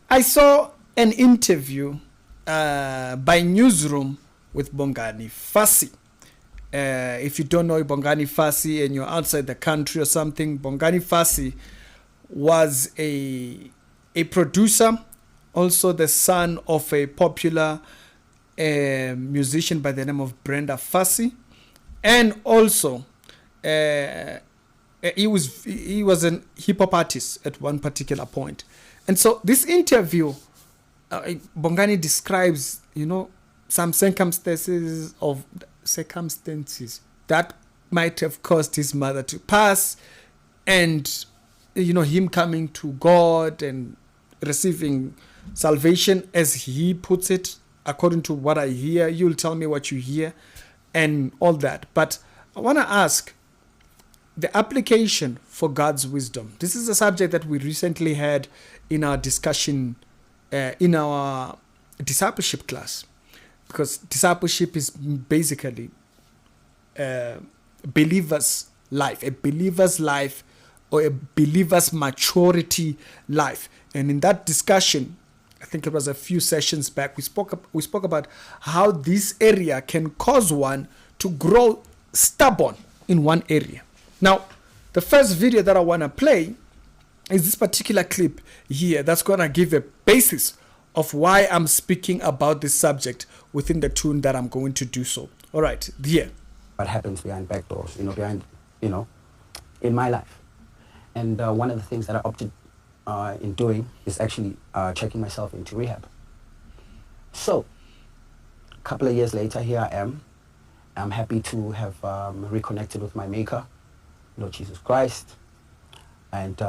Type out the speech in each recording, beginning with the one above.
I saw an interview by Newsroom with Bongani Fassie. If you don't know Bongani Fassie and you're outside the country or something, Bongani Fassie was a producer, also the son of a popular musician by the name of Brenda Fassie, and also he was a hip hop artist at one particular point. And so this interview, Bongani describes, some circumstances that might have caused his mother to pass, and him coming to God and receiving salvation, as he puts it, according to what I hear. You'll tell me what you hear and all that. But I want to ask the application for God's wisdom. This is a subject that we recently had in our discussion in our discipleship class, because discipleship is basically a believer's life or a believer's maturity life. And in that discussion, I think it was a few sessions back, we spoke about how this area can cause one to grow stubborn in one area. Now, the first video that I want to play is this particular clip here that's going to give a basis of why I'm speaking about this subject within the tune that I'm going to do so. All right, here. What happens behind back doors, in my life. And one of the things that I opted in doing is actually checking myself into rehab. So, a couple of years later, here I am. I'm happy to have reconnected with my Maker, Lord Jesus Christ. And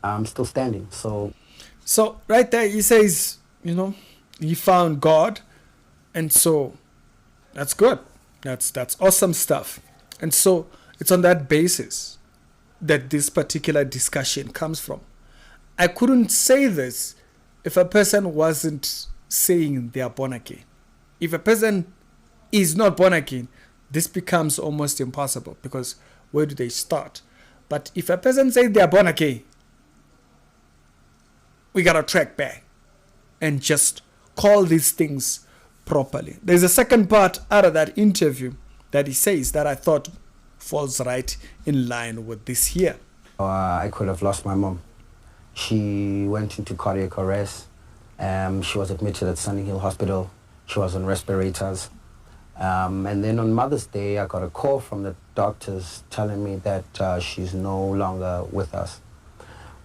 I'm still standing. So right there, he says, he found God. And so that's good. That's awesome stuff. And so it's on that basis that this particular discussion comes from. I couldn't say this if a person wasn't saying they are born again. If a person is not born again, this becomes almost impossible, because where do they start? But if a person says they are born again, we got to track back and just call these things properly. There's a second part out of that interview that he says that I thought falls right in line with this here. I could have lost my mom. She went into cardiac arrest. She was admitted at Sunny Hill Hospital. She was on respirators. And then on Mother's Day, I got a call from the doctors telling me that she's no longer with us.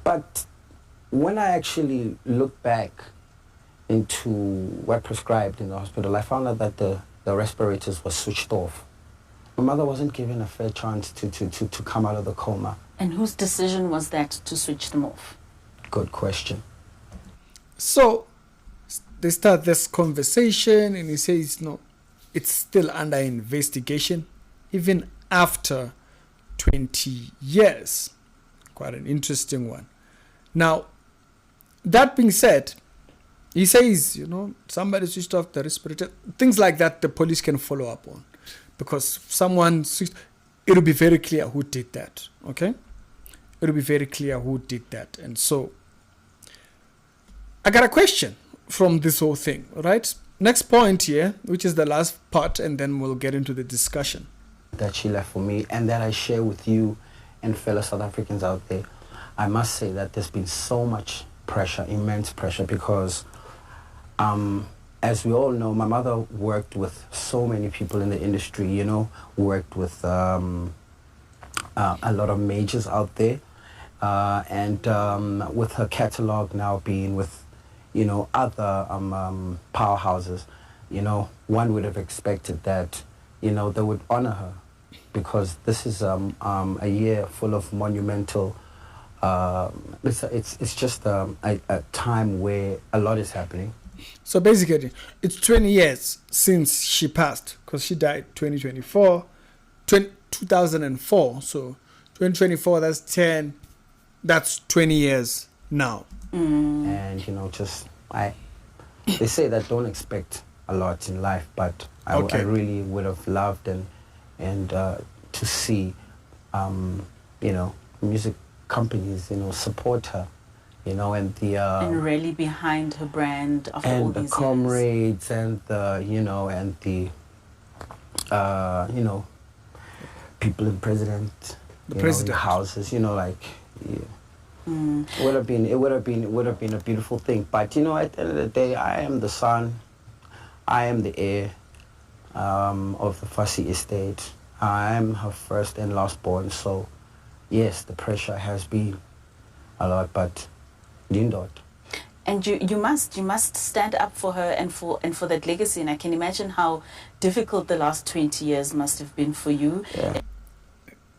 But when I actually look back into what prescribed in the hospital, I found out that the respirators were switched off. My mother wasn't given a fair chance to come out of the coma. And whose decision was that to switch them off? Good question. So they start this conversation and he says, no, it's still under investigation, even after 20 years. Quite an interesting one. Now, that being said, he says, somebody switched off the respirator. Things like that the police can follow up on, because someone switched. It'll be very clear who did that, okay? It'll be very clear who did that. And so, I got a question from this whole thing, all right? Next point here, which is the last part, and then we'll get into the discussion. That she left for me, and that I share with you and fellow South Africans out there. I must say that there's been so much pressure, immense pressure, because as we all know, my mother worked with so many people in the industry, worked with a lot of majors out there, and with her catalog now being with, other powerhouses, one would have expected that, they would honor her, because this is a year full of monumental. It's just a time where a lot is happening. So basically, it's 20 years since she passed, because she died 2004. So 2024, that's 10, that's 20 years now. And, they say that don't expect a lot in life, but I really would have loved and to see, music companies, support her, you know, and and really behind her brand after all and the these comrades and the, you know, and the you know, people in president houses, you know, like, yeah. It would have been a beautiful thing. But you know, at the end of the day, I am the son, I am the heir of the Fassie estate. I am her first and last born. So yes, the pressure has been a lot, but Lindot. And you must stand up for her and for that legacy. And I can imagine how difficult the last 20 years must have been for you. Yeah.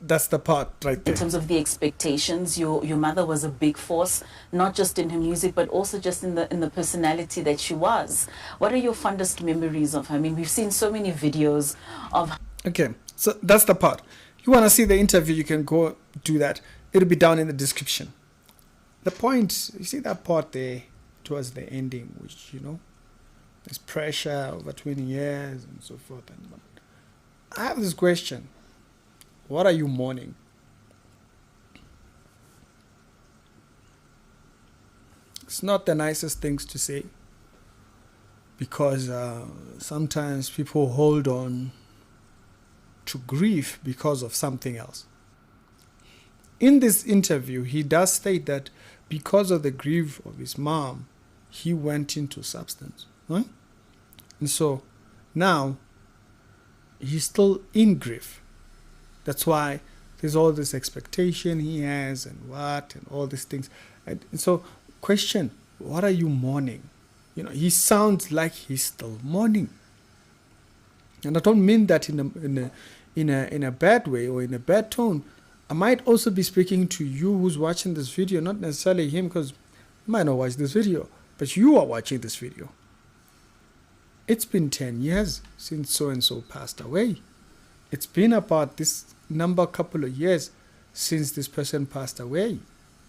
That's the part right there. In terms of the expectations, your mother was a big force, not just in her music, but also just in the personality that she was. What are your fondest memories of her? I mean, we've seen so many videos of. Okay, so that's the part. You want to see the interview, you can go do that. It'll be down in the description. The point, you see that part there towards the ending, which, you know, there's pressure over 20 years and so forth. And I have this question. What are you mourning? It's not the nicest things to say, because sometimes people hold on to grief because of something else. In this interview, he does state that because of the grief of his mom, he went into substance. Right? And so now he's still in grief. That's why there's all this expectation he has and all these things. And so question, what are you mourning? You know, he sounds like he's still mourning. And I don't mean that in a bad way or in a bad tone. I might also be speaking to you who's watching this video, not necessarily him, because you might not watch this video, but you are watching this video. It's been 10 years since so-and-so passed away. It's been about this couple of years since this person passed away,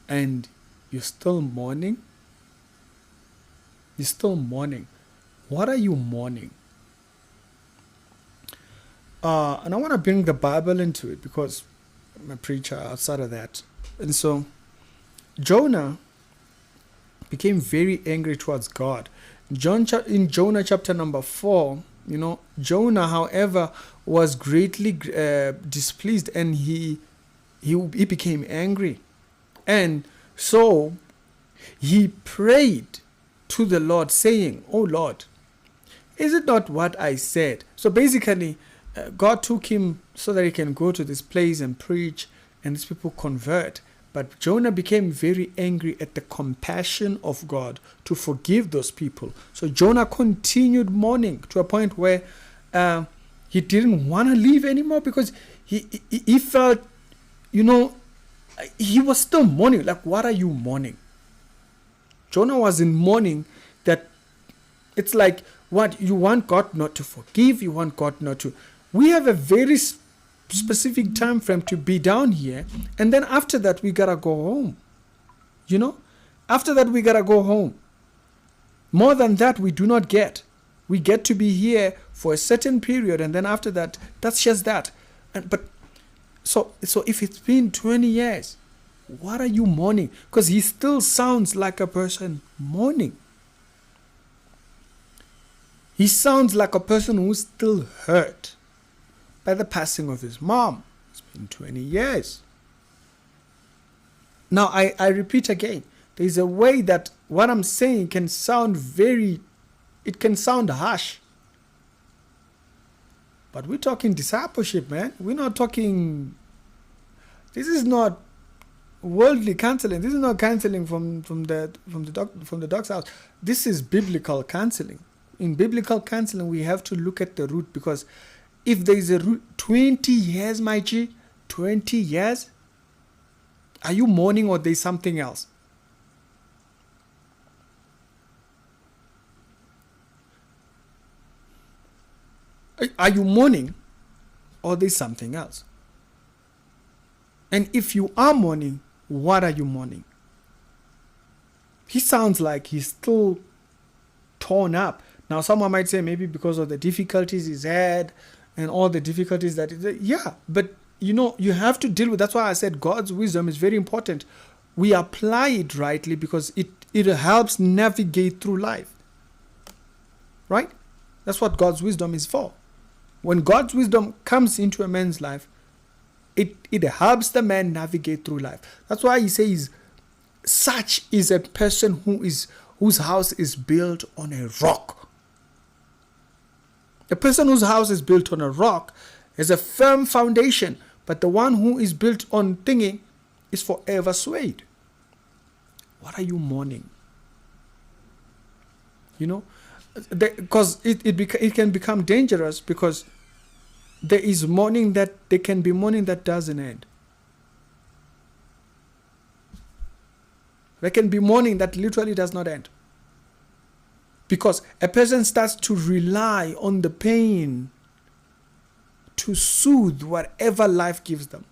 and you're still mourning. You're still mourning. What are you mourning? And I want to bring the Bible into it because I'm a preacher outside of that. And so Jonah became very angry towards God. In Jonah chapter number 4, you know, Jonah, however, was greatly displeased, and he became angry. And so he prayed to the Lord, saying, "Oh Lord, is it not what I said?" So basically, God took him so that he can go to this place and preach, and these people convert. But Jonah became very angry at the compassion of God to forgive those people. So Jonah continued mourning to a point where he didn't want to leave anymore, because he felt, you know, he was still mourning. Like, what are you mourning? Jonah was in mourning that it's like, what, you want God not to forgive, you want God not to. We have a very specific time frame to be down here, and then after that we gotta go home. You know, after that we gotta go home. More than that we do not get. We get to be here for a certain period, and then after that, that's just that. But so if it's been 20 years, what are you mourning? Because he still sounds like a person mourning. He sounds like a person who's still hurt by the passing of his mom. It's been 20 years. Now, I repeat again, there's a way that what I'm saying can sound it can sound harsh. But we're talking discipleship, man. We're not talking, this is not worldly counseling. This is not counseling from the doc's house. This is biblical counseling. In biblical counseling, we have to look at the root, because if there is a root, 20 years, my G, 20 years, are you mourning or there's something else? Are you mourning or there's something else? And if you are mourning, what are you mourning? He sounds like he's still torn up. Now, someone might say maybe because of the difficulties he's had and all the difficulties that yeah, but you know, you have to deal with. That's why I said God's wisdom is very important. we apply it rightly, because it helps navigate through life. Right? That's what God's wisdom is for. When God's wisdom comes into a man's life, it helps the man navigate through life. That's why he says, such is a person whose house is built on a rock. A person whose house is built on a rock has a firm foundation, but the one who is built on thinking is forever swayed. What are you mourning? You know, because it can become dangerous, because there is mourning there can be mourning that doesn't end. There can be mourning that literally does not end. Because a person starts to rely on the pain to soothe whatever life gives them.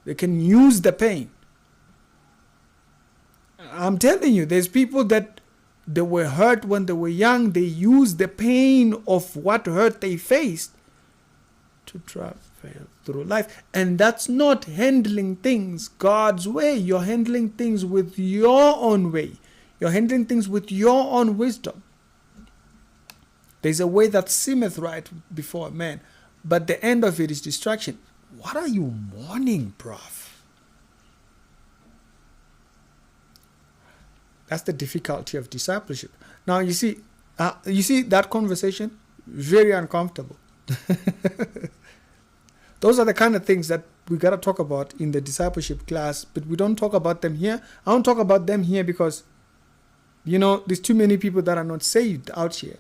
They can use the pain. I'm telling you, there's people that they were hurt when they were young. They used the pain of what hurt they faced to travel through life. And that's not handling things God's way. You're handling things with your own way. You're handling things with your own wisdom. There's a way that seemeth right before a man, but the end of it is destruction. What are you mourning, bruv? That's the difficulty of discipleship. Now you see that conversation, very uncomfortable. Those are the kind of things that we gotta talk about in the discipleship class, but we don't talk about them here. I don't talk about them here because, there's too many people that are not saved out here.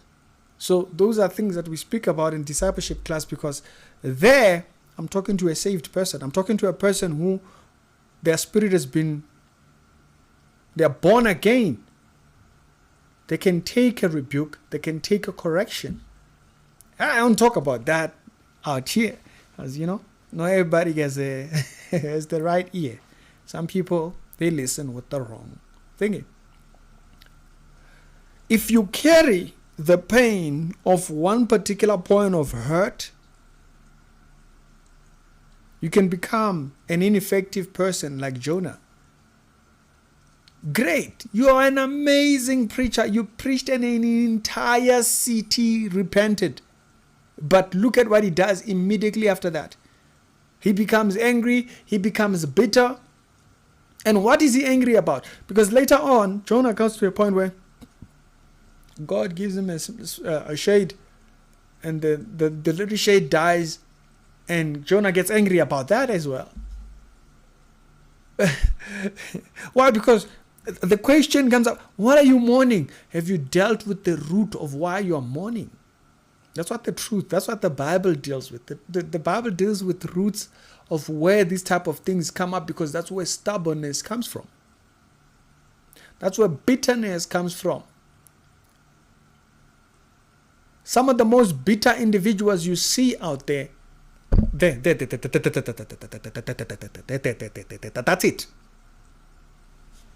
So those are things that we speak about in discipleship class, because there I'm talking to a saved person. I'm talking to a person who their spirit has been, they're born again. They can take a rebuke. They can take a correction. I don't talk about that out here. As not everybody has has the right ear. Some people, they listen with the wrong thinking. If you carry the pain of one particular point of hurt, you can become an ineffective person like Jonah. Great. You are an amazing preacher. You preached and an entire city repented. But look at what he does immediately after that. He becomes angry. He becomes bitter. And what is he angry about? Because later on, Jonah comes to a point where God gives him a shade. And the little shade dies. And Jonah gets angry about that as well. Why? Because the question comes up, what are you mourning? Have you dealt with the root of why you are mourning? That's what the Bible deals with. The Bible deals with roots of where these type of things come up, because that's where stubbornness comes from. That's where bitterness comes from. Some of the most bitter individuals you see out there, that's it.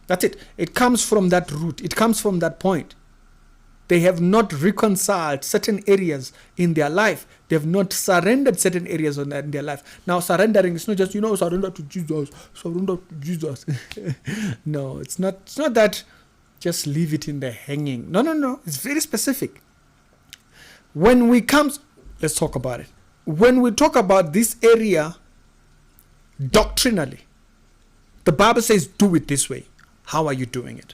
That's it. It comes from that root. It comes from that point. They have not reconciled certain areas in their life. They have not surrendered certain areas in their life. Now, surrendering is not just, surrender to Jesus. Surrender to Jesus. No, it's not that just leave it in the hanging. No. It's very specific. Let's talk about it. When we talk about this area doctrinally, the Bible says, do it this way. How are you doing it?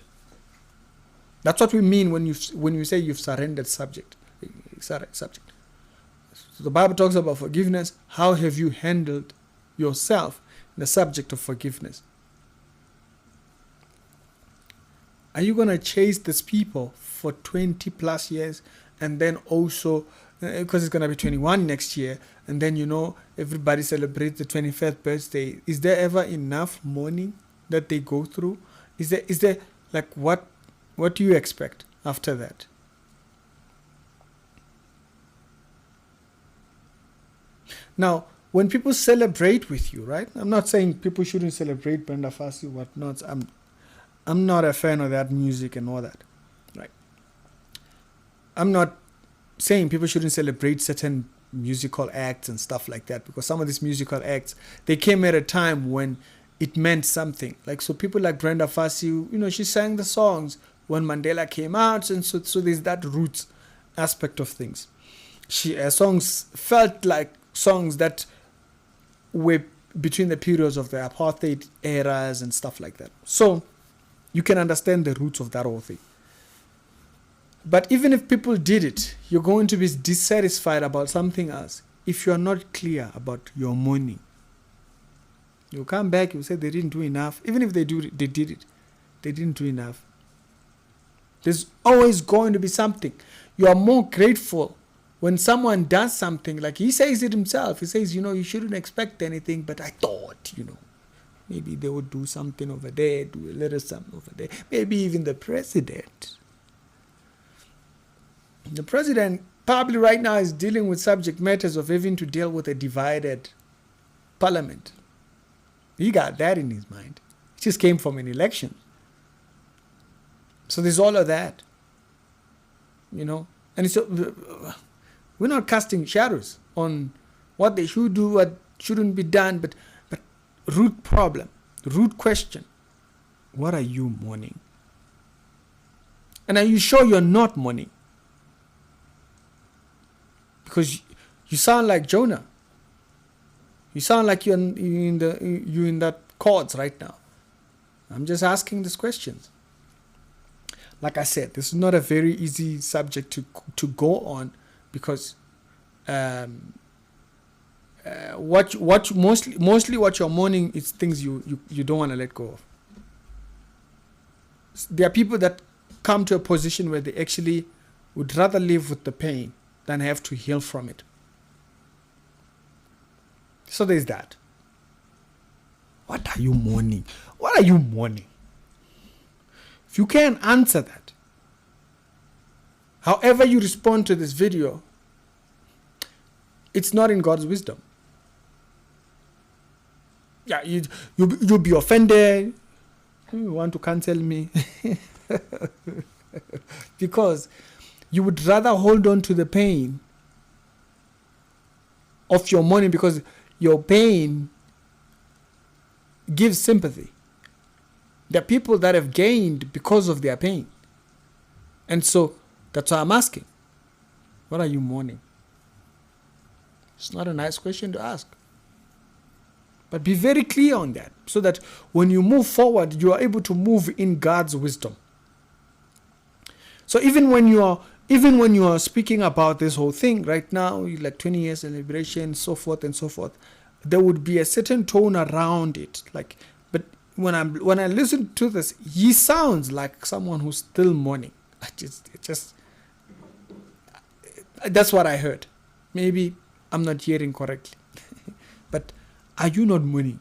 That's what we mean when you say you've surrendered subject. So the Bible talks about forgiveness. How have you handled yourself in the subject of forgiveness? Are you going to chase these people for 20 plus years, and then also, because it's going to be 21 next year, and then everybody celebrates the 25th birthday? Is there ever enough mourning that they go through? Is there like what do you expect after that? Now, when people celebrate with you, right? I'm not saying people shouldn't celebrate Brenda Fassie, whatnot. I'm not a fan of that music and all that, right? I'm not saying people shouldn't celebrate certain musical acts and stuff like that, because some of these musical acts, they came at a time when it meant something. Like, so people like Brenda Fassie, you know, she sang the songs when Mandela came out, and so there's that roots aspect of things. Her songs felt like songs that were between the periods of the apartheid eras and stuff like that. So you can understand the roots of that whole thing. But even if people did it, you're going to be dissatisfied about something else if you're not clear about your mourning. You come back, you say they didn't do enough. Even if they did it, they didn't do enough. There's always going to be something. You are more grateful when someone does something, like he says it himself. He says, you know, you shouldn't expect anything, but I thought, you know, maybe they would do something over there, do a little something over there. Maybe even the president. The president probably right now is dealing with subject matters of having to deal with a divided parliament. He got that in his mind. It just came from an election. So there's all of that, you know. And so we're not casting shadows on what they should do, what shouldn't be done, but root problem, root question. What are you mourning? And are you sure you're not mourning? Because you sound like Jonah. You sound like you're in that chords right now. I'm just asking these questions. Like I said, this is not a very easy subject to go on, because mostly what you're mourning is things you don't want to let go of. There are people that come to a position where they actually would rather live with the pain than have to heal from it. So there's that. What are you mourning? What are you mourning? If you can't answer that, however you respond to this video, it's not in God's wisdom. Yeah, you'll be offended. You want to cancel me. Because you would rather hold on to the pain of your mourning, because your pain gives sympathy. There are people that have gained because of their pain. And so that's why I'm asking, what are you mourning? It's not a nice question to ask. But be very clear on that, so that when you move forward, you are able to move in God's wisdom. So even when you are speaking about this whole thing right now, like 20 years celebration, so forth and so forth, there would be a certain tone around it. Like, but when I listen to this, he sounds like someone who's still mourning. That's what I heard. Maybe I'm not hearing correctly. But are you not mourning?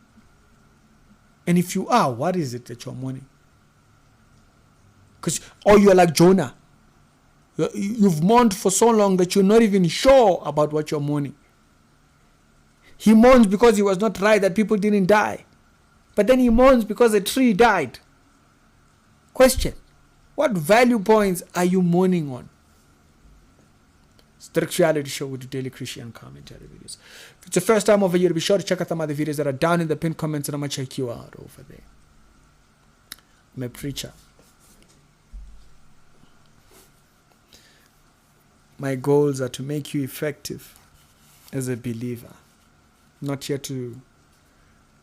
And if you are, what is it that you're mourning? Or you're like Jonah. You've mourned for so long that you're not even sure about what you're mourning. He mourns because he was not right that people didn't die. But then he mourns because a tree died. Question: what value points are you mourning on? It's the Reality Show with the Daily Christian Commentary videos. If it's the first time over here, be sure to check out some other videos that are down in the pinned comments, and I'm going to check you out over there. I'm a preacher. My goals are to make you effective as a believer. Not here to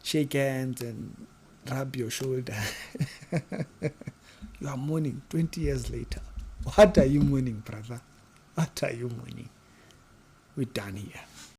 shake hands and rub your shoulder. You are mourning 20 years later. What are you mourning, brother? What are you mourning? We're done here.